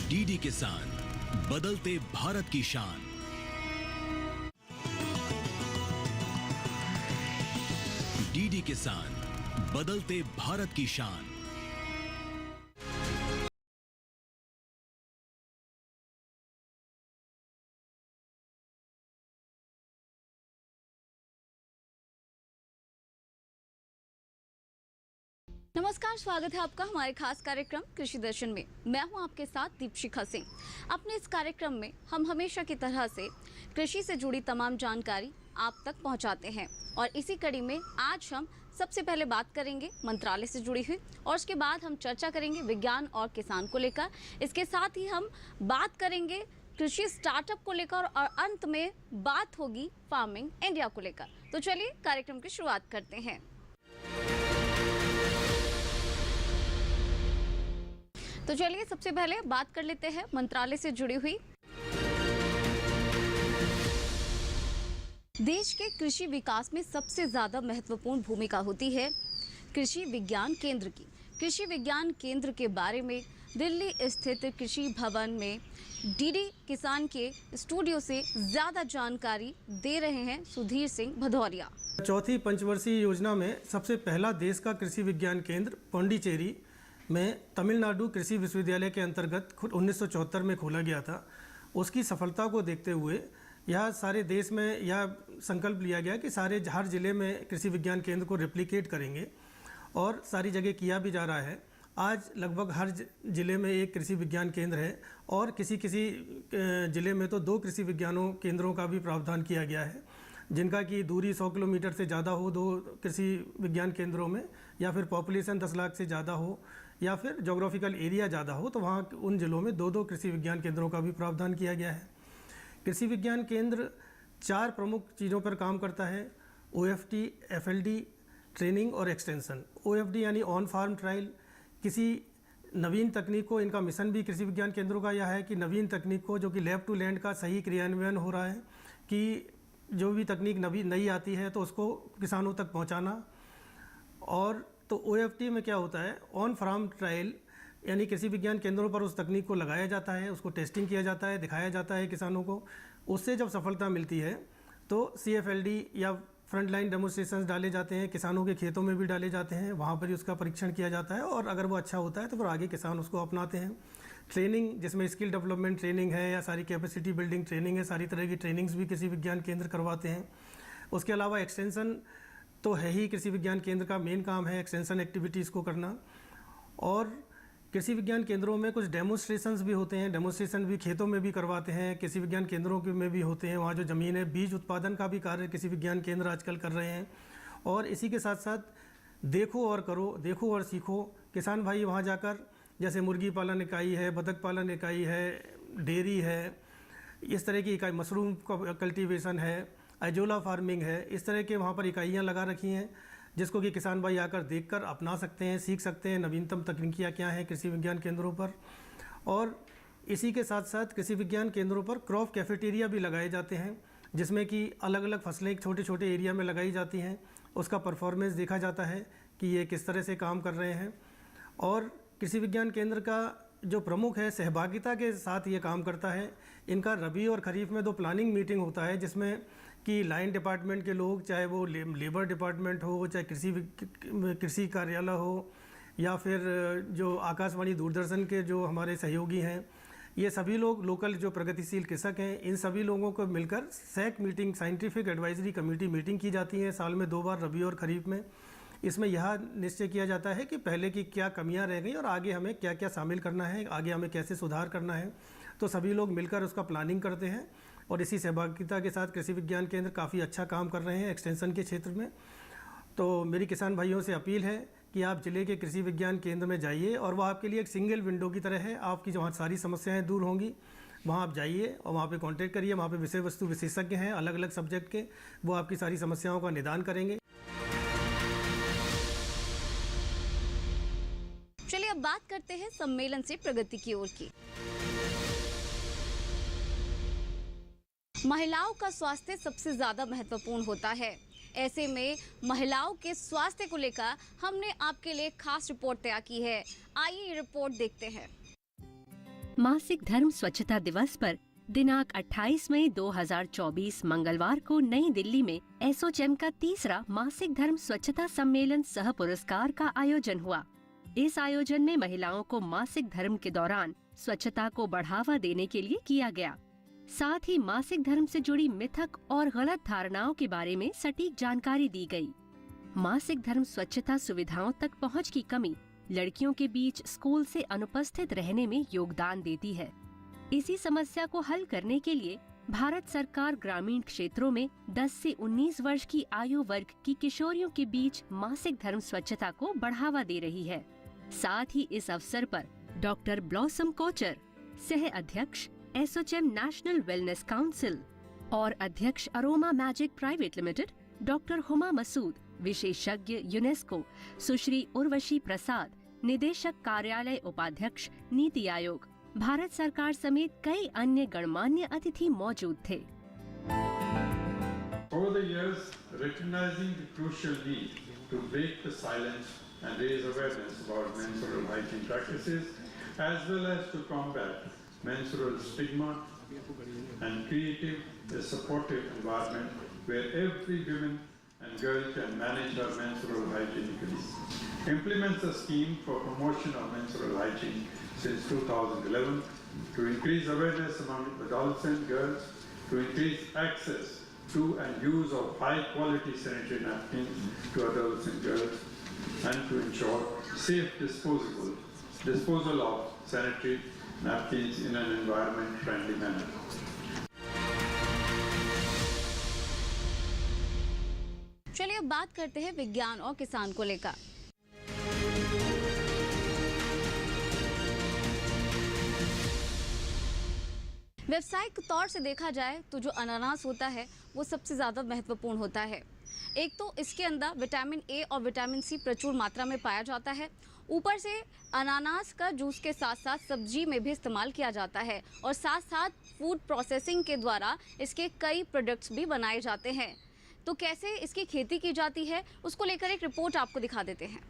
DD किसान, बदलते भारत की शान। डीडी किसान, बदलते भारत की शान। नमस्कार, स्वागत है आपका हमारे खास कार्यक्रम कृषि दर्शन में। मैं हूं आपके साथ दीपशिखा सिंह। अपने इस कार्यक्रम में हम हमेशा की तरह से कृषि से जुड़ी तमाम जानकारी आप तक पहुंचाते हैं और इसी कड़ी में आज हम सबसे पहले बात करेंगे मंत्रालय से जुड़ी हुई और उसके बाद हम चर्चा करेंगे विज्ञान और किसान को लेकर। इसके साथ ही हम बात करेंगे कृषि स्टार्टअप को लेकर और अंत में बात होगी फार्मिंग इंडिया को लेकर। तो चलिए कार्यक्रम की शुरुआत करते हैं। तो चलिए सबसे पहले बात कर लेते हैं मंत्रालय से जुड़ी हुई। देश के कृषि विकास में सबसे ज्यादा महत्वपूर्ण भूमिका होती है कृषि विज्ञान केंद्र की। कृषि विज्ञान केंद्र के बारे में दिल्ली स्थित कृषि भवन में डीडी किसान के स्टूडियो से ज्यादा जानकारी दे रहे हैं सुधीर सिंह भदौरिया। चौथी पंचवर्षीय योजना में सबसे पहला देश का कृषि विज्ञान केंद्र पौंडीचेरी में तमिलनाडु कृषि विश्वविद्यालय के अंतर्गत 1974 में खोला गया था। उसकी सफलता को देखते हुए यह सारे देश में यह संकल्प लिया गया कि हर ज़िले में कृषि विज्ञान केंद्र को रेप्लिकेट करेंगे और सारी जगह किया भी जा रहा है। आज लगभग हर ज़िले में एक कृषि विज्ञान केंद्र है और किसी ज़िले में तो 2 कृषि विज्ञानों केंद्रों का भी प्रावधान किया गया है, जिनका की दूरी 100 किलोमीटर से ज़्यादा हो 2 कृषि विज्ञान केंद्रों में, या फिर पॉपुलेशन 10 लाख से ज़्यादा हो, या फिर जोग्राफिकल एरिया ज़्यादा हो, तो वहाँ उन ज़िलों में 2-2 कृषि विज्ञान केंद्रों का भी प्रावधान किया गया है। कृषि विज्ञान केंद्र 4 प्रमुख चीज़ों पर काम करता है: OFT, FLD, ट्रेनिंग और एक्सटेंशन। OFD यानी ऑन फार्म ट्रायल, किसी नवीन तकनीक को, इनका मिशन भी कृषि विज्ञान केंद्रों का यह है कि नवीन तकनीक को, जो कि लैब टू लैंड का सही क्रियान्वयन हो रहा है, कि जो भी तकनीक नई आती है तो उसको किसानों तक पहुंचाना। और तो OFT में क्या होता है, ऑन फार्म ट्रायल, यानी कृषि विज्ञान केंद्रों पर उस तकनीक को लगाया जाता है, उसको टेस्टिंग किया जाता है, दिखाया जाता है किसानों को। उससे जब सफलता मिलती है तो CFLD या फ्रंट लाइन डेमोन्स्ट्रेशंस डाले जाते हैं, किसानों के खेतों में भी डाले जाते हैं, वहाँ पर ही उसका परीक्षण किया जाता है और अगर वो अच्छा होता है तो फिर आगे किसान उसको अपनाते हैं। ट्रेनिंग, जिसमें स्किल डेवलपमेंट ट्रेनिंग है या सारी कैपेसिटी बिल्डिंग ट्रेनिंग है, सारी तरह की ट्रेनिंग्स भी कृषि विज्ञान केंद्र करवाते हैं। उसके अलावा एक्सटेंशन तो है ही, कृषि विज्ञान केंद्र का मेन काम है एक्सटेंशन एक्टिविटीज़ को करना। और कृषि विज्ञान केंद्रों में कुछ डेमोन्स्ट्रेशंस भी होते हैं, डेमोन्स्ट्रेशन भी खेतों में भी करवाते हैं, कृषि विज्ञान केंद्रों के में भी होते हैं। वहाँ जो ज़मीन है, बीज उत्पादन का भी कार्य कृषि विज्ञान केंद्र आजकल कर रहे हैं। और इसी के साथ साथ देखो और करो, देखो और सीखो। किसान भाई वहाँ जाकर, जैसे मुर्गी पालन इकाई है, बतख पालन इकाई है, डेयरी है, इस तरह की इकाई, मशरूम कल्टीवेशन है, एजोला फार्मिंग है, इस तरह के वहाँ पर इकाइयाँ लगा रखी हैं, जिसको कि किसान भाई आकर देखकर अपना सकते हैं, सीख सकते हैं नवीनतम तकनीकियाँ क्या हैं कृषि विज्ञान केंद्रों पर। और इसी के साथ साथ कृषि विज्ञान केंद्रों पर क्रॉप कैफेटेरिया भी लगाए जाते हैं, जिसमें कि अलग अलग फसलें छोटे छोटे एरिया में लगाई जाती हैं, उसका परफॉर्मेंस देखा जाता है कि ये किस तरह से काम कर रहे हैं। और कृषि विज्ञान केंद्र का जो प्रमुख है, सहभागिता के साथ ये काम करता है। इनका रबी और खरीफ में 2 प्लानिंग मीटिंग होता है, जिसमें कि लाइन डिपार्टमेंट के लोग, चाहे वो लेबर डिपार्टमेंट हो, चाहे कृषि कार्यालय हो, या फिर जो आकाशवाणी दूरदर्शन के जो हमारे सहयोगी हैं, ये सभी लोग, लोकल जो प्रगतिशील कृषक हैं, इन सभी लोगों को मिलकर SAC meeting, scientific advisory committee meeting की जाती है साल में 2 बार, रबी और खरीफ में। इसमें यह निश्चय किया जाता है कि पहले की क्या कमियां रह गई और आगे हमें क्या क्या शामिल करना है, आगे हमें कैसे सुधार करना है। तो सभी लोग मिलकर उसका प्लानिंग करते हैं और इसी सहभागिता के साथ कृषि विज्ञान केंद्र काफ़ी अच्छा काम कर रहे हैं एक्सटेंशन के क्षेत्र में। तो मेरी किसान भाइयों से अपील है कि आप जिले के कृषि विज्ञान केंद्र में जाइए, और वह आपके लिए एक सिंगल विंडो की तरह है। आपकी जहाँ सारी समस्याएँ दूर होंगी, वहाँ आप जाइए और वहाँ पे कांटेक्ट करिए। वहाँ पे विषय वस्तु विशेषज्ञ हैं अलग अलग सब्जेक्ट के, वो आपकी सारी समस्याओं का निदान करेंगे। चलिए अब बात करते हैं सम्मेलन से प्रगति की ओर की। महिलाओं का स्वास्थ्य सबसे ज्यादा महत्वपूर्ण होता है। ऐसे में महिलाओं के स्वास्थ्य को लेकर हमने आपके लिए खास रिपोर्ट तैयार की है। आइए ये रिपोर्ट देखते हैं। मासिक धर्म स्वच्छता दिवस पर दिनांक 28 मई 2024 मंगलवार को नई दिल्ली में एसोचैम का तीसरा मासिक धर्म स्वच्छता सम्मेलन सह पुरस्कार का आयोजन हुआ। इस आयोजन में महिलाओं को मासिक धर्म के दौरान स्वच्छता को बढ़ावा देने के लिए किया गया। साथ ही मासिक धर्म से जुड़ी मिथक और गलत धारणाओं के बारे में सटीक जानकारी दी गई। मासिक धर्म स्वच्छता सुविधाओं तक पहुंच की कमी लड़कियों के बीच स्कूल से अनुपस्थित रहने में योगदान देती है। इसी समस्या को हल करने के लिए भारत सरकार ग्रामीण क्षेत्रों में 10 से 19 वर्ष की आयु वर्ग की किशोरियों के बीच मासिक धर्म स्वच्छता को बढ़ावा दे रही है। साथ ही इस अवसर पर डॉक्टर ब्लॉसम कोचर, सह अध्यक्ष एसोचैम नेशनल वेलनेस काउंसिल और अध्यक्ष aroma magic private limited doctor Huma Masood, विशेषज्ञ यूनेस्को सुश्री उर्वशी प्रसाद, निदेशक कार्यालय उपाध्यक्ष नीति आयोग, भारत सरकार समेत कई अन्य गणमान्य अतिथि मौजूद थे। Over the years, recognizing the crucial need to break the silence and raise awareness about menstrual hygiene practices, as well as to combat menstrual stigma and create a supportive environment where every woman and girl can manage her menstrual hygienically. Implements a scheme for promotion of menstrual hygiene since 2011 to increase awareness among adults and girls, to increase access to and use of high-quality sanitary napkins to adults and girls, and to ensure safe disposal of sanitary napkins in an environment-friendly manner. चलिए अब बात करते हैं विज्ञान और किसान को लेकर। व्यावसायिक तौर से देखा जाए तो जो अनानास होता है वो सबसे ज़्यादा महत्वपूर्ण होता है। एक तो इसके अंदर विटामिन ए और विटामिन सी प्रचुर मात्रा में पाया जाता है। ऊपर से अनानास का जूस के साथ साथ सब्जी में भी इस्तेमाल किया जाता है और साथ साथ फूड प्रोसेसिंग के द्वारा इसके कई प्रोडक्ट्स भी बनाए जाते हैं। तो कैसे इसकी खेती की जाती है उसको लेकर एक रिपोर्ट आपको दिखा देते हैं।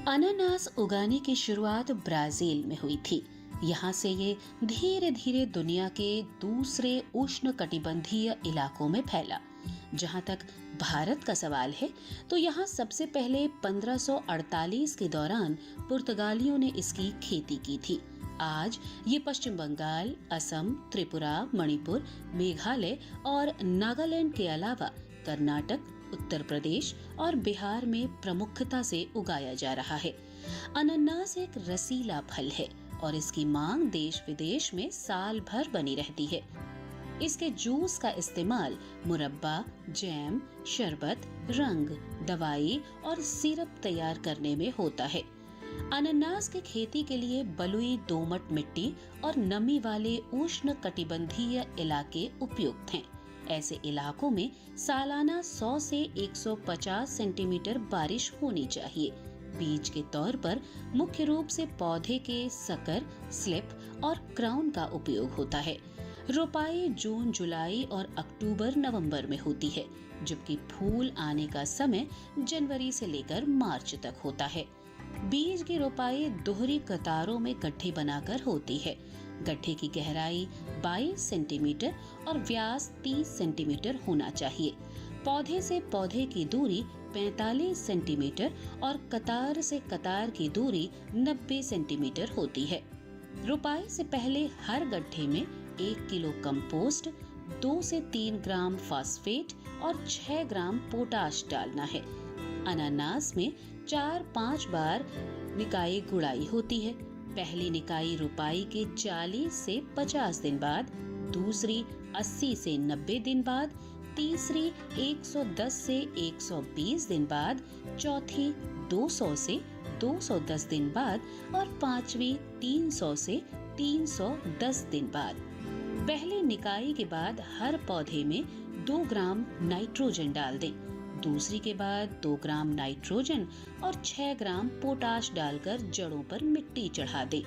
अनानास उगाने की शुरुआत ब्राजील में हुई थी। यहाँ से ये धीरे धीरे दुनिया के दूसरे उष्णकटिबंधीय इलाकों में फैला। जहाँ तक भारत का सवाल है तो यहाँ सबसे पहले 1548 के दौरान पुर्तगालियों ने इसकी खेती की थी। आज ये पश्चिम बंगाल, असम, त्रिपुरा, मणिपुर, मेघालय और नागालैंड के अलावा कर्नाटक, उत्तर प्रदेश और बिहार में प्रमुखता से उगाया जा रहा है। अनानास एक रसीला फल है और इसकी मांग देश विदेश में साल भर बनी रहती है। इसके जूस का इस्तेमाल मुरब्बा, जैम, शरबत, रंग, दवाई और सिरप तैयार करने में होता है। अनानास की खेती के लिए बलुई दोमट मिट्टी और नमी वाले उष्ण कटिबंधीय इलाके उपयुक्त हैं। ऐसे इलाकों में सालाना 100 से 150 सेंटीमीटर बारिश होनी चाहिए। बीज के तौर पर मुख्य रूप से पौधे के सकर, स्लिप और क्राउन का उपयोग होता है। रोपाई जून, जुलाई और अक्टूबर, नवंबर में होती है, जबकि फूल आने का समय जनवरी से लेकर मार्च तक होता है। बीज की रोपाई दोहरी कतारों में गड्ढे बनाकर होती है। गड्ढे की गहराई 22 सेंटीमीटर और व्यास 30 सेंटीमीटर होना चाहिए। पौधे से पौधे की दूरी 45 सेंटीमीटर और कतार से कतार की दूरी 90 सेंटीमीटर होती है। रोपाई से पहले हर गड्ढे में 1 किलो कंपोस्ट, 2 से 3 ग्राम फास्फेट और 6 ग्राम पोटाश डालना है। अनानास में 4-5 बार निकाई गुड़ाई होती है। पहली निकाई रोपाई के 40 से 50 दिन बाद, दूसरी 80 से 90 दिन बाद, तीसरी 110 से 120 दिन बाद, चौथी 200 से 210 दिन बाद और पांचवी 300 से 310 दिन बाद। पहली निकाई के बाद हर पौधे में 2 ग्राम नाइट्रोजन डाल दें। दूसरी के बाद 2 ग्राम नाइट्रोजन और 6 ग्राम पोटाश डालकर जड़ों पर मिट्टी चढ़ा दें।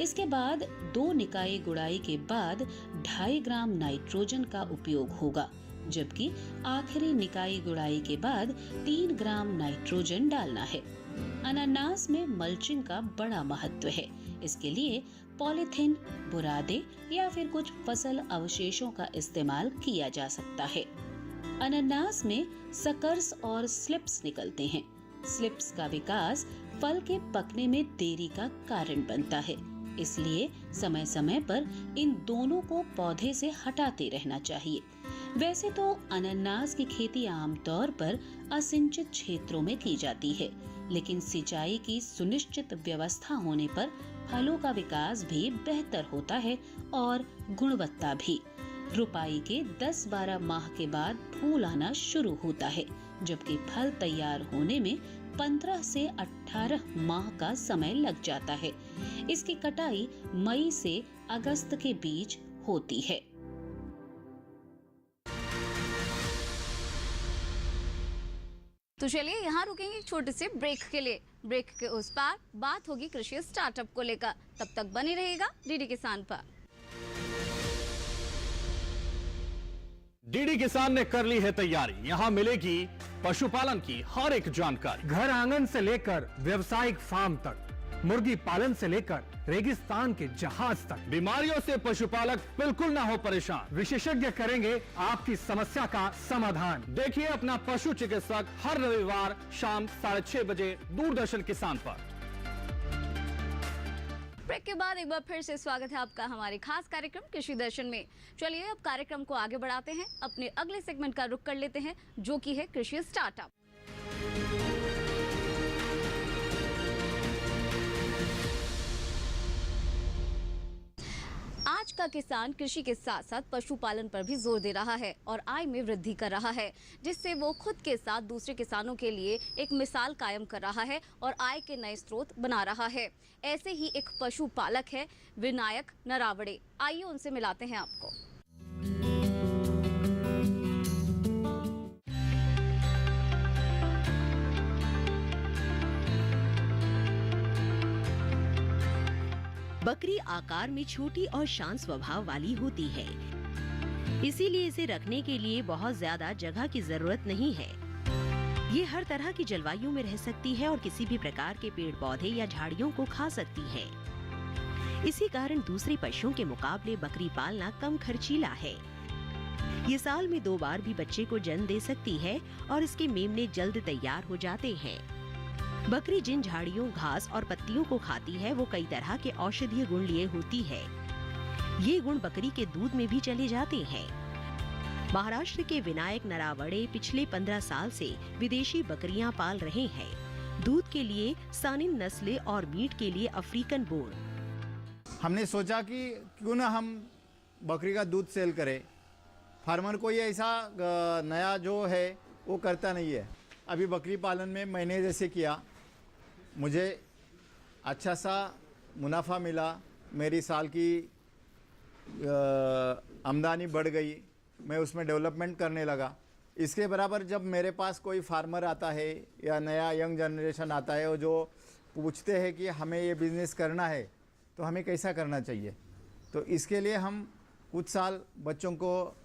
इसके बाद 2 निकाई गुड़ाई के बाद 2.5 ग्राम नाइट्रोजन का उपयोग होगा। जबकि आखिरी निकाई गुड़ाई के बाद 3 ग्राम नाइट्रोजन डालना है। अनानास में मल्चिंग का बड़ा महत्व है। इसके लिए पॉलीथीन, बुरादे या फिर कुछ फसल अवशेषों का इस्तेमाल किया जा सकता है। अनानास में सकर्स और स्लिप्स निकलते हैं। स्लिप्स का विकास फल के पकने में देरी का कारण बनता है, इसलिए समय समय पर इन दोनों को पौधे से हटाते रहना चाहिए। वैसे तो अनानास की खेती आमतौर पर असिंचित क्षेत्रों में की जाती है, लेकिन सिंचाई की सुनिश्चित व्यवस्था होने पर फलों का विकास भी बेहतर होता है और गुणवत्ता भी। रुपाई के 10-12 माह के बाद फूल आना शुरू होता है, जबकि फल तैयार होने में 15 से 18 माह का समय लग जाता है। इसकी कटाई मई से अगस्त के बीच होती है। तो चलिए यहाँ रुकेंगे एक छोटे से ब्रेक के लिए। ब्रेक के उस पार बात होगी कृषि स्टार्टअप को लेकर। तब तक बने रहेगा डीडी किसान पर। डीडी किसान ने कर ली है तैयारी। यहाँ मिलेगी पशुपालन की हर एक जानकारी। घर आंगन से लेकर व्यावसायिक फार्म तक, मुर्गी पालन से लेकर रेगिस्तान के जहाज तक। बीमारियों से पशुपालक बिल्कुल ना हो परेशान। विशेषज्ञ करेंगे आपकी समस्या का समाधान। देखिए अपना पशु चिकित्सक हर रविवार शाम 6:30 बजे दूरदर्शन किसान पर। ब्रेक के बाद एक बार फिर से स्वागत है आपका हमारे खास कार्यक्रम कृषि दर्शन में। चलिए अब कार्यक्रम को आगे बढ़ाते हैं। अपने अगले सेगमेंट का रुख कर लेते हैं, जो कि है कृषि स्टार्टअप। आज का किसान कृषि के साथ साथ पशुपालन पर भी जोर दे रहा है और आय में वृद्धि कर रहा है, जिससे वो खुद के साथ दूसरे किसानों के लिए एक मिसाल कायम कर रहा है और आय के नए स्रोत बना रहा है। ऐसे ही एक पशुपालक है विनायक नरावड़े। आइए उनसे मिलाते हैं आपको। बकरी आकार में छोटी और शांत स्वभाव वाली होती है, इसीलिए इसे रखने के लिए बहुत ज्यादा जगह की जरूरत नहीं है। ये हर तरह की जलवायु में रह सकती है और किसी भी प्रकार के पेड़ पौधे या झाड़ियों को खा सकती है। इसी कारण दूसरे पशुओं के मुकाबले बकरी पालना कम खर्चीला है। ये साल में 2 बार भी बच्चे को जन्म दे सकती है और इसके मेमने जल्द तैयार हो जाते हैं। बकरी जिन झाड़ियों, घास और पत्तियों को खाती है वो कई तरह के औषधीय गुण लिए होती है। ये गुण बकरी के दूध में भी चले जाते हैं। महाराष्ट्र के विनायक नरावड़े पिछले 15 साल से विदेशी बकरियां पाल रहे हैं। दूध के लिए सानिन नस्लें और मीट के लिए अफ्रीकन बोर। हमने सोचा कि क्यों ना हम बकरी का दूध सेल करें। फार्मर कोई ऐसा नया जो है वो करता नहीं है। अभी बकरी पालन में मैंने जैसे किया, मुझे अच्छा सा मुनाफा मिला। मेरी साल की आमदनी बढ़ गई। मैं उसमें डेवलपमेंट करने लगा। इसके बराबर जब मेरे पास कोई फार्मर आता है या नया यंग जनरेशन आता है और जो पूछते हैं कि हमें ये बिज़नेस करना है तो हमें कैसा करना चाहिए, तो इसके लिए हम कुछ साल बच्चों को,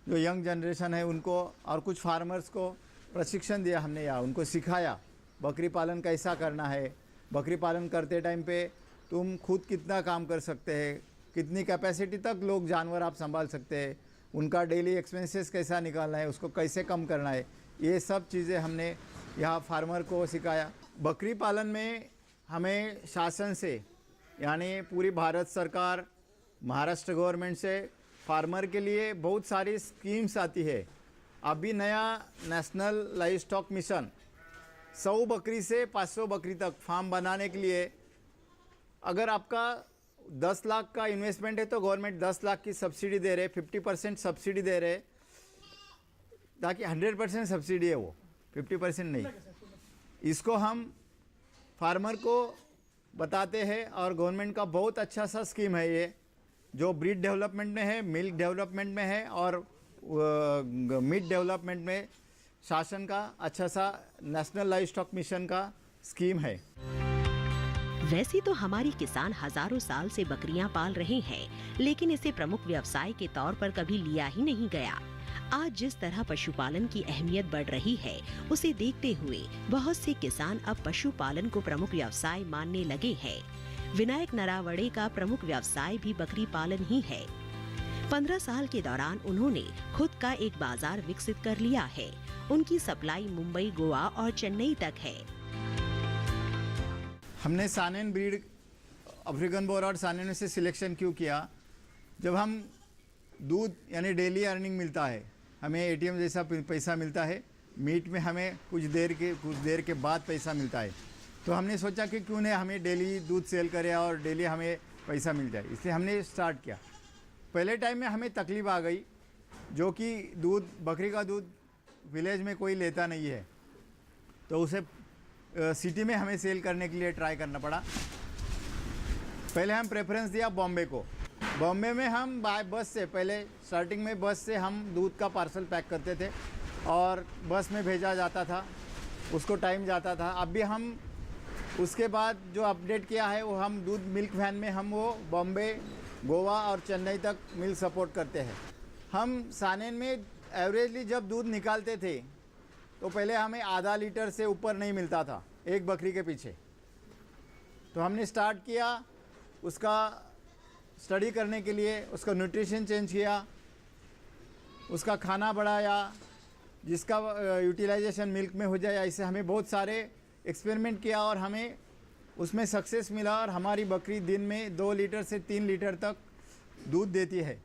जो यंग जनरेशन है उनको और कुछ फार्मर्स को प्रशिक्षण दिया हमने, या उनको सिखाया बकरी पालन कैसा करना है। बकरी पालन करते टाइम पे तुम खुद कितना काम कर सकते हैं, कितनी कैपेसिटी तक लोग जानवर आप संभाल सकते हैं, उनका डेली एक्सपेंसेस कैसा निकालना है, उसको कैसे कम करना है, ये सब चीज़ें हमने यहाँ फार्मर को सिखाया। बकरी पालन में हमें शासन से, यानी पूरी भारत सरकार, महाराष्ट्र गवर्नमेंट से फार्मर के लिए बहुत सारी स्कीम्स आती है। अभी नया नेशनल लाइव स्टॉक मिशन 100 बकरी से 500 बकरी तक फार्म बनाने के लिए, अगर आपका 10 लाख का इन्वेस्टमेंट है तो गवर्नमेंट 10 लाख की सब्सिडी दे रहे, 50% सब्सिडी दे रहे, ताकि 100% सब्सिडी है वो, 50% नहीं। इसको हम फार्मर को बताते हैं और गवर्नमेंट का बहुत अच्छा सा स्कीम है ये, जो ब्रीड डेवलपमेंट में है, मिल्क डेवलपमेंट में है और मीट डेवलपमेंट में शासन का अच्छा सा नेशनल लाइव स्टॉक मिशन का स्कीम है। वैसे तो हमारे किसान हजारों साल से बकरियां पाल रहे हैं, लेकिन इसे प्रमुख व्यवसाय के तौर पर कभी लिया ही नहीं गया। आज जिस तरह पशुपालन की अहमियत बढ़ रही है, उसे देखते हुए बहुत से किसान अब पशुपालन को प्रमुख व्यवसाय मानने लगे हैं। विनायक नरावड़े का प्रमुख व्यवसाय भी बकरी पालन ही है। 15 साल के दौरान उन्होंने खुद का एक बाजार विकसित कर लिया है। उनकी सप्लाई मुंबई, गोवा और चेन्नई तक है। हमने सानेन ब्रीड अफ्रीकन बोर और सानेन से सिलेक्शन क्यों किया? जब हम दूध यानी डेली अर्निंग मिलता है, हमें एटीएम जैसा पैसा मिलता है, मीट में हमें कुछ देर के बाद पैसा मिलता है, तो हमने सोचा कि क्यों नहीं हमें डेली दूध सेल करें और डेली हमें पैसा मिल जाए, इसलिए हमने स्टार्ट किया। पहले टाइम में हमें तकलीफ आ गई, जो कि बकरी का दूध विलेज में कोई लेता नहीं है, तो उसे सिटी में हमें सेल करने के लिए ट्राई करना पड़ा। पहले हम प्रेफरेंस दिया बॉम्बे को। बॉम्बे में हम बाय बस से, पहले स्टार्टिंग में बस से हम दूध का पार्सल पैक करते थे और बस में भेजा जाता था, उसको टाइम जाता था। अब भी हम उसके बाद जो अपडेट किया है वो हम दूध मिल्क वैन में हम वो बॉम्बे, गोवा और चेन्नई तक मिल्क सपोर्ट करते हैं। हम सानेन में एवरेजली जब दूध निकालते थे तो पहले हमें आधा लीटर से ऊपर नहीं मिलता था एक बकरी के पीछे। तो हमने स्टार्ट किया, उसका स्टडी करने के लिए उसका न्यूट्रिशन चेंज किया, उसका खाना बढ़ाया जिसका यूटिलाइजेशन मिल्क में हो जाए। ऐसे हमें बहुत सारे एक्सपेरिमेंट किया और हमें उसमें सक्सेस मिला और हमारी बकरी दिन में 2 लीटर से 3 लीटर तक दूध देती है।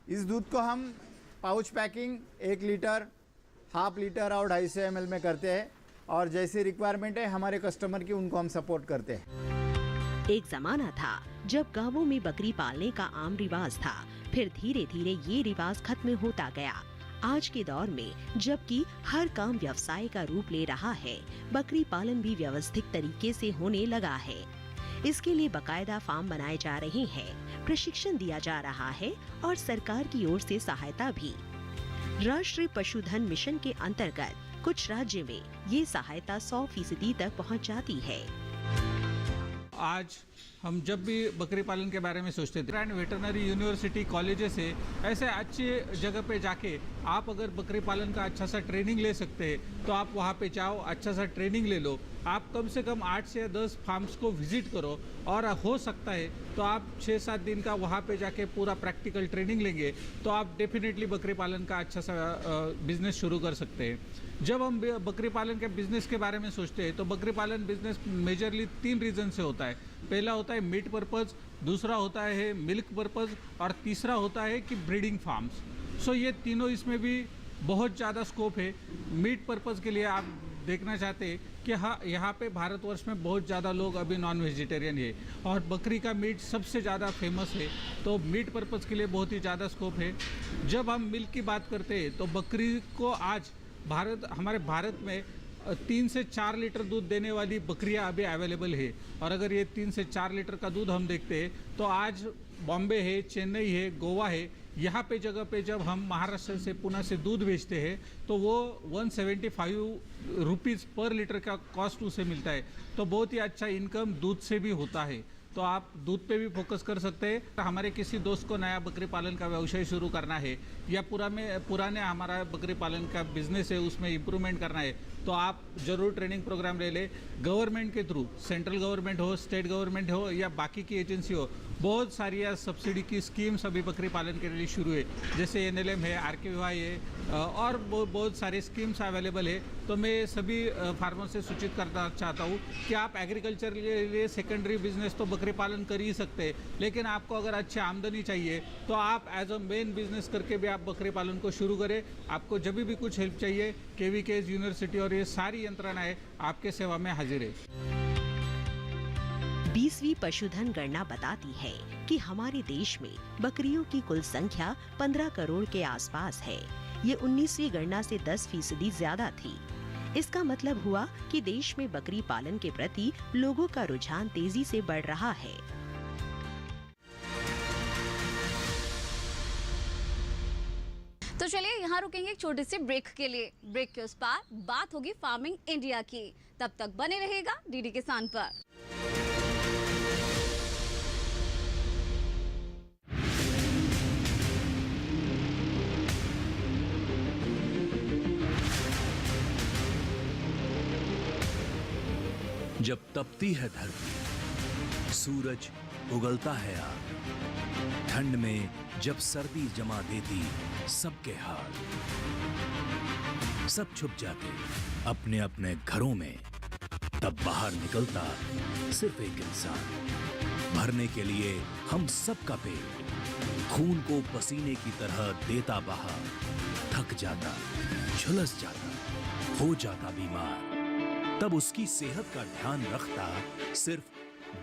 इस दूध को हम pouch packing 1 litre, half litre और 250 ml में करते हैं और जैसी रिक्वायरमेंट है हमारे कस्टमर की, उनको हम सपोर्ट करते हैं। एक जमाना था जब गांवों में बकरी पालने का आम रिवाज था, फिर धीरे धीरे ये रिवाज खत्म होता गया। आज के दौर में जबकि हर काम व्यवसाय का रूप ले रहा है, बकरी पालन भी व्यवस्थित तरीके से होने लगा है। इसके लिए बकायदा फार्म बनाए जा रहे हैं, प्रशिक्षण दिया जा रहा है और सरकार की ओर से सहायता भी। राष्ट्रीय पशुधन मिशन के अंतर्गत कुछ राज्य में ये सहायता 100% तक पहुंच जाती है। आज हम जब भी बकरी पालन के बारे में सोचते थे, वेटरनरी यूनिवर्सिटी कॉलेजेस से ऐसे अच्छे जगह पे जाके आप अगर बकरी पालन का अच्छा सा ट्रेनिंग ले सकते हैं तो आप वहाँ पे जाओ, अच्छा सा ट्रेनिंग ले लो। आप कम से कम 8 से 10 फार्म्स को विजिट करो और हो सकता है तो आप 6-7 दिन का वहाँ पे जाके पूरा प्रैक्टिकल ट्रेनिंग लेंगे तो आप डेफिनेटली बकरी पालन का अच्छा सा बिजनेस शुरू कर सकते हैं। जब हम बकरी पालन के बिजनेस के बारे में सोचते हैं तो बकरी पालन बिजनेस मेजरली 3 रीज़न से होता है। पहला होता है मीट पर्पज़, दूसरा होता है मिल्क पर्पज़ और तीसरा होता है कि ब्रीडिंग फार्म्स। सो ये तीनों इसमें भी बहुत ज़्यादा स्कोप है। मीट पर्पज़ के लिए आप देखना चाहते हैं कि हाँ, यहाँ पे भारतवर्ष में बहुत ज़्यादा लोग अभी नॉन वेजिटेरियन है और बकरी का मीट सबसे ज़्यादा फेमस है, तो मीट पर्पज़ के लिए बहुत ही ज़्यादा स्कोप है। जब हम मिल्क की बात करते हैं तो बकरी को आज हमारे भारत में 3 से 4 लीटर दूध देने वाली बकरियां अभी अवेलेबल है। और अगर ये 3 से 4 लीटर का दूध हम देखते हैं तो आज बॉम्बे है, चेन्नई है, गोवा है, यहाँ पे जगह पे जब हम महाराष्ट्र से, पुणे से दूध बेचते हैं तो वो 175 रुपीज़ पर लीटर का कॉस्ट उसे मिलता है। तो बहुत ही अच्छा इनकम दूध से भी होता है, तो आप दूध पे भी फोकस कर सकते हैं। हमारे किसी दोस्त को नया बकरी पालन का व्यवसाय शुरू करना है या पुराने हमारा बकरी पालन का बिजनेस है उसमें इम्प्रूवमेंट करना है तो आप ज़रूर ट्रेनिंग प्रोग्राम ले लें। गवर्नमेंट के थ्रू, सेंट्रल गवर्नमेंट हो, स्टेट गवर्नमेंट हो या बाकी की एजेंसी हो, बहुत सारी सब्सिडी की स्कीम्स अभी बकरी पालन के लिए शुरू है, जैसे NLM है, RKVY है और बहुत सारी स्कीम्स अवेलेबल है। तो मैं सभी फार्मर से सूचित करना चाहता हूँ कि आप एग्रीकल्चर के लिए सेकेंडरी बिजनेस तो बकरी पालन कर ही सकते हैं, लेकिन आपको अगर अच्छी आमदनी चाहिए तो आप एज अ मेन बिजनेस करके भी आप बकरी पालन को शुरू करें। आपको जब भी कुछ हेल्प चाहिए, KVKS यूनिवर्सिटी और ये सारी यंत्रणाएं आपके सेवा में हाजिर है। 20वीं पशुधन गणना बताती है कि हमारे देश में बकरियों की कुल संख्या 15 करोड़ के आसपास है। ये 19वीं गणना से 10% ज्यादा थी। इसका मतलब हुआ कि देश में बकरी पालन के प्रति लोगों का रुझान तेजी से बढ़ रहा है। तो चलिए यहाँ रुकेंगे एक छोटे से ब्रेक के लिए। ब्रेक के उस पार बात होगी फार्मिंग इंडिया की। तब तक बने रहेगा DD किसान पर। जब तपती है धरती, सूरज उगलता है आग, ठंड में जब सर्दी जमा देती सबके हाल, सब छुप जाते अपने अपने घरों में, तब बाहर निकलता सिर्फ एक इंसान, भरने के लिए हम सबका पेट, खून को पसीने की तरह देता बहा, थक जाता, झुलस जाता, हो जाता बीमार, तब उसकी सेहत का ध्यान रखता सिर्फ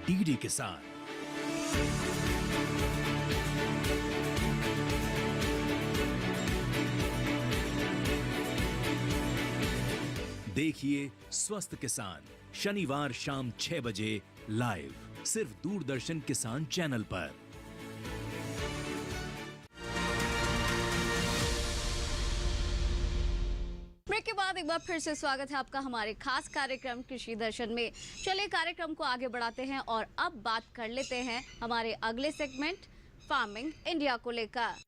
डीडी किसान। देखिए स्वस्थ किसान शनिवार शाम 6 बजे लाइव सिर्फ दूरदर्शन किसान चैनल पर। ब्रेक के बाद एक बार फिर से स्वागत है आपका हमारे खास कार्यक्रम कृषि दर्शन में। चलिए कार्यक्रम को आगे बढ़ाते हैं और अब बात कर लेते हैं हमारे अगले सेगमेंट फार्मिंग इंडिया को लेकर।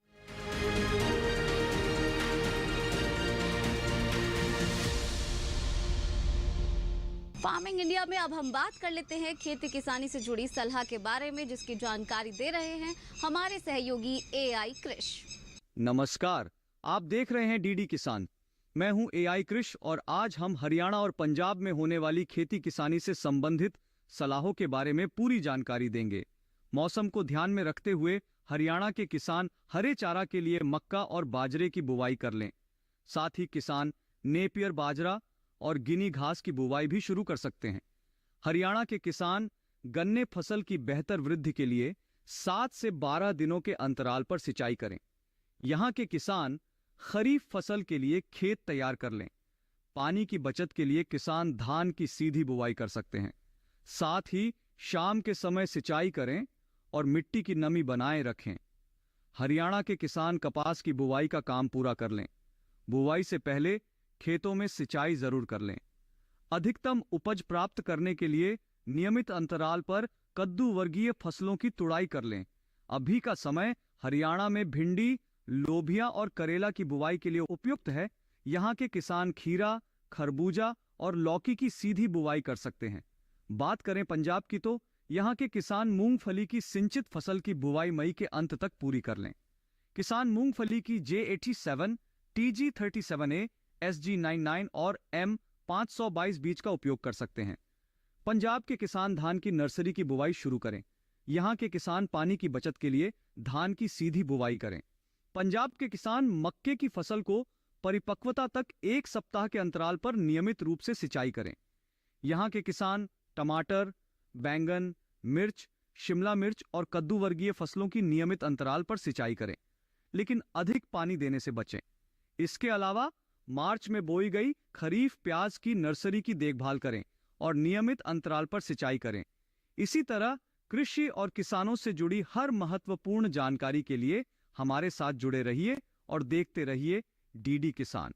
फार्मिंग इंडिया में अब हम बात कर लेते हैं खेती किसानी से जुड़ी सलाह के बारे में, जिसकी जानकारी दे रहे हैं हमारे सहयोगी एआई कृष। नमस्कार, आप देख रहे हैं डीडी किसान। मैं हूं एआई कृष और आज हम हरियाणा और पंजाब में होने वाली खेती किसानी से संबंधित सलाहों के बारे में पूरी जानकारी देंगे। मौसम को ध्यान में रखते हुए हरियाणा के किसान हरे चारा के लिए मक्का और बाजरे की बुवाई कर लें। साथ ही किसान नेपियर बाजरा और गिनी घास की बुवाई भी शुरू कर सकते हैं। हरियाणा के किसान गन्ने फसल की बेहतर वृद्धि के लिए 7 से 12 दिनों के अंतराल पर सिंचाई करें। यहाँ के किसान खरीफ फसल के लिए खेत तैयार कर लें। पानी की बचत के लिए किसान धान की सीधी बुवाई कर सकते हैं। साथ ही शाम के समय सिंचाई करें और मिट्टी की नमी बनाए रखें। हरियाणा के किसान कपास की बुवाई का काम पूरा कर लें। बुवाई से पहले खेतों में सिंचाई जरूर कर लें। अधिकतम उपज प्राप्त करने के लिए नियमित अंतराल पर कद्दू वर्गीय फसलों की तुड़ाई कर लें। अभी का समय हरियाणा में भिंडी, लोबिया और करेला की बुवाई के लिए उपयुक्त है। यहाँ के किसान खीरा, खरबूजा और लौकी की सीधी बुवाई कर सकते हैं। बात करें पंजाब की तो यहाँ के किसान मूंगफली की सिंचित फसल की बुवाई मई के अंत तक पूरी कर लें। किसान मूंगफली की J87, TG37A, SG99 और M522 बीज का उपयोग कर सकते हैं। पंजाब के किसान धान की नर्सरी की बुवाई शुरू करें। यहाँ के किसान पानी की बचत के लिए धान की सीधी बुवाई करें। पंजाब के किसान मक्के की फसल को परिपक्वता तक 1 सप्ताह के अंतराल पर नियमित रूप से सिंचाई करें। यहाँ के किसान टमाटर, बैंगन, मिर्च, शिमला मिर्च और कद्दू वर्गीय फसलों की नियमित अंतराल पर सिंचाई करें, लेकिन अधिक पानी देने से बचें। इसके अलावा मार्च में बोई गई खरीफ प्याज की नर्सरी की देखभाल करें और नियमित अंतराल पर सिंचाई करें। इसी तरह कृषि और किसानों से जुड़ी हर महत्वपूर्ण जानकारी के लिए हमारे साथ जुड़े रहिए और देखते रहिए डीडी किसान।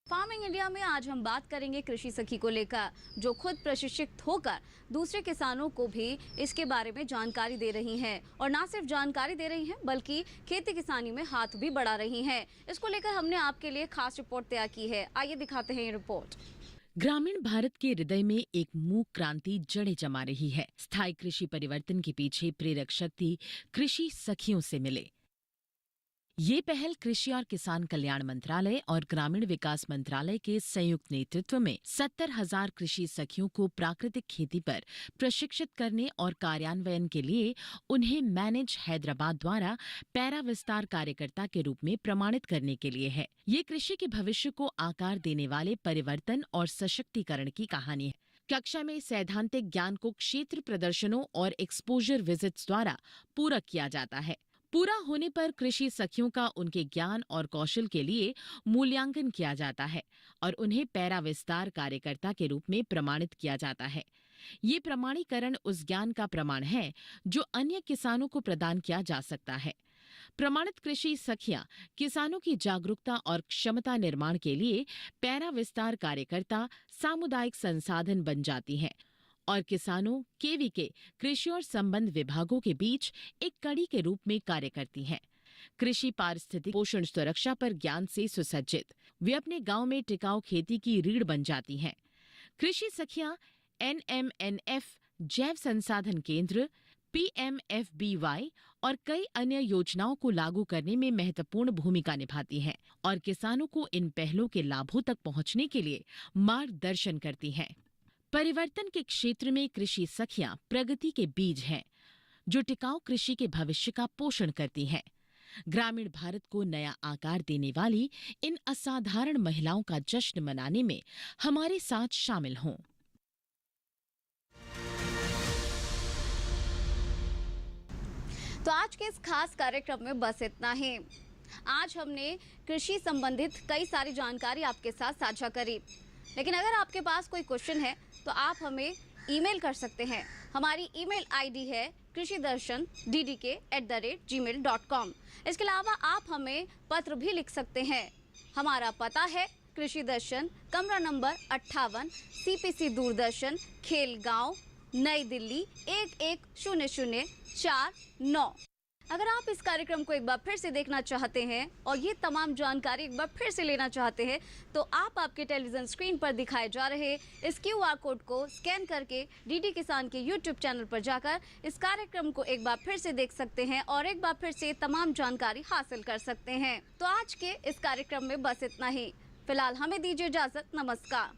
फार्मिंग इंडिया में आज हम बात करेंगे कृषि सखी को लेकर, जो खुद प्रशिक्षित होकर दूसरे किसानों को भी इसके बारे में जानकारी दे रही हैं और ना सिर्फ जानकारी दे रही हैं बल्कि खेती किसानी में हाथ भी बढ़ा रही हैं। इसको लेकर हमने आपके लिए खास रिपोर्ट तैयार की है, आइए दिखाते हैं ये रिपोर्ट। ग्रामीण भारत के हृदय में एक मूक क्रांति जड़ें जमा रही है। स्थायी कृषि परिवर्तन के पीछे प्रेरक शक्ति कृषि सखियों से मिले। ये पहल कृषि और किसान कल्याण मंत्रालय और ग्रामीण विकास मंत्रालय के संयुक्त नेतृत्व में 70,000 कृषि सखियों को प्राकृतिक खेती पर प्रशिक्षित करने और कार्यान्वयन के लिए उन्हें मैनेज हैदराबाद द्वारा पैरा विस्तार कार्यकर्ता के रूप में प्रमाणित करने के लिए है। ये कृषि के भविष्य को आकार देने वाले परिवर्तन और सशक्तिकरण की कहानी है। कक्षा में सैद्धांतिक ज्ञान को क्षेत्र प्रदर्शनों और एक्सपोजर विजिट्स द्वारा पूरक किया जाता है। पूरा होने पर कृषि सखियों का उनके ज्ञान और कौशल के लिए मूल्यांकन किया जाता है और उन्हें पैरा विस्तार कार्यकर्ता के रूप में प्रमाणित किया जाता है। ये प्रमाणीकरण उस ज्ञान का प्रमाण है जो अन्य किसानों को प्रदान किया जा सकता है। प्रमाणित कृषि सखियां किसानों की जागरूकता और क्षमता निर्माण के लिए पैरा विस्तार कार्यकर्ता सामुदायिक संसाधन बन जाती हैं और किसानों, केवीके, कृषि और संबंध विभागों के बीच एक कड़ी के रूप में कार्य करती हैं। कृषि पारिस्थितिक पोषण सुरक्षा पर ज्ञान से सुसज्जित वे अपने गांव में टिकाऊ खेती की रीढ़ बन जाती हैं। कृषि सखियां NMNF जैव संसाधन केंद्र, PMFBY और कई अन्य योजनाओं को लागू करने में महत्वपूर्ण भूमिका निभाती हैं और किसानों को इन पहलों के लाभों तक पहुंचने के लिए मार्गदर्शन करती हैं। परिवर्तन के क्षेत्र में कृषि सखियां प्रगति के बीज हैं, जो टिकाऊ कृषि के भविष्य का पोषण करती हैं। ग्रामीण भारत को नया आकार देने वाली इन असाधारण महिलाओं का जश्न मनाने में हमारे साथ शामिल हों। तो आज के इस खास कार्यक्रम में बस इतना ही। आज हमने कृषि संबंधित कई सारी जानकारी आपके साथ साझा करी, लेकिन अगर आपके पास कोई क्वेश्चन है तो आप हमें ईमेल कर सकते हैं। हमारी ईमेल आईडी है krishidarshan@gmail.com। इसके अलावा आप हमें पत्र भी लिख सकते हैं। हमारा पता है कृषि दर्शन, कमरा नंबर 58, CPC दूरदर्शन, खेलगांव, नई दिल्ली 110049। अगर आप इस कार्यक्रम को एक बार फिर से देखना चाहते हैं और ये तमाम जानकारी एक बार फिर से लेना चाहते हैं तो आप आपके टेलीविजन स्क्रीन पर दिखाए जा रहे इस QR कोड को स्कैन करके DD किसान के YouTube चैनल पर जाकर इस कार्यक्रम को एक बार फिर से देख सकते हैं और एक बार फिर से तमाम जानकारी हासिल कर सकते हैं। तो आज के इस कार्यक्रम में बस इतना ही। फिलहाल हमें दीजिए इजाजत। नमस्कार।